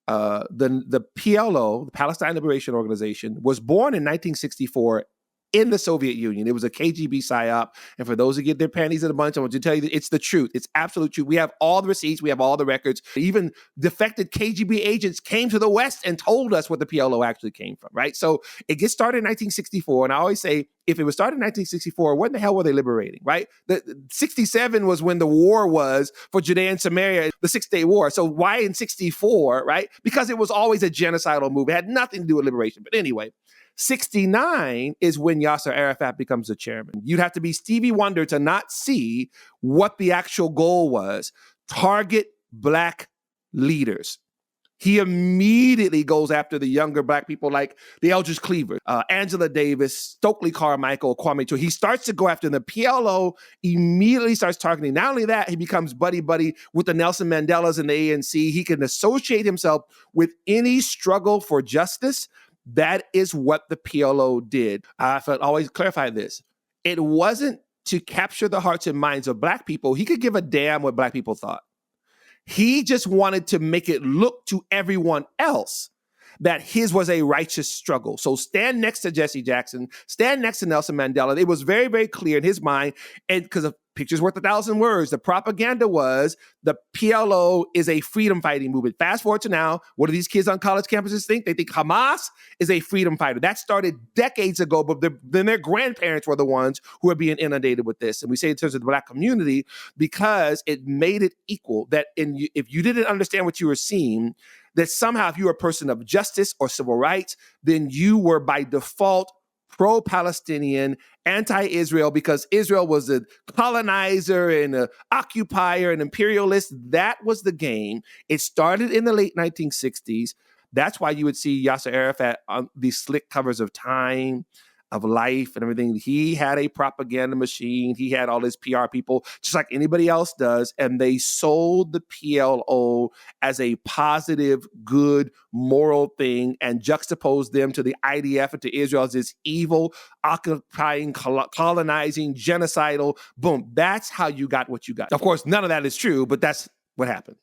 the PLO, the Palestine Liberation Organization, was born in 1964 in the Soviet Union. It was a KGB psyop. And for those who get their panties in a bunch, I want to tell you that it's the truth. It's absolute truth. We have all the receipts. We have all the records. Even defected KGB agents came to the West and told us what the PLO actually came from, right? So it gets started in 1964. And I always say, if it was started in 1964, when the hell were they liberating, right? 67 was when the war was for Judea and Samaria, the 6-Day War. So why in 64, right? Because it was always a genocidal move. It had nothing to do with liberation. But anyway, 69 is when Yasser Arafat becomes the chairman. You'd have to be Stevie Wonder to not see what the actual goal was. Target Black leaders. He immediately goes after the younger Black people like the Eldridge Cleaver, Angela Davis, Stokely Carmichael, Kwame Ture. He starts to go after them. The PLO immediately starts targeting. Not only that, he becomes buddy-buddy with the Nelson Mandelas and the ANC. He can associate himself with any struggle for justice. That is what the PLO did. I always clarify this. It wasn't to capture the hearts and minds of Black people. He could give a damn what Black people thought. He just wanted to make it look to everyone else that his was a righteous struggle. So stand next to Jesse Jackson, stand next to Nelson Mandela. It was very, very clear in his mind, and because a picture's worth 1,000 words, the propaganda was the PLO is a freedom fighting movement. Fast forward to now, what do these kids on college campuses think? They think Hamas is a freedom fighter. That started decades ago, but then their grandparents were the ones who are being inundated with this. And we say in terms of the Black community, because it made it equal, that if you didn't understand what you were seeing, that somehow if you were a person of justice or civil rights, then you were by default pro-Palestinian, anti-Israel, because Israel was a colonizer and an occupier and imperialist. That was the game. It started in the late 1960s. That's why you would see Yasser Arafat on these slick covers of Time, of Life, and everything. He had a propaganda machine. He had all his PR people, just like anybody else does, and they sold the PLO as a positive, good, moral thing and juxtaposed them to the IDF and to Israel as this evil, occupying, colonizing, genocidal, boom. That's how you got what you got. Of course, none of that is true, but that's what happened.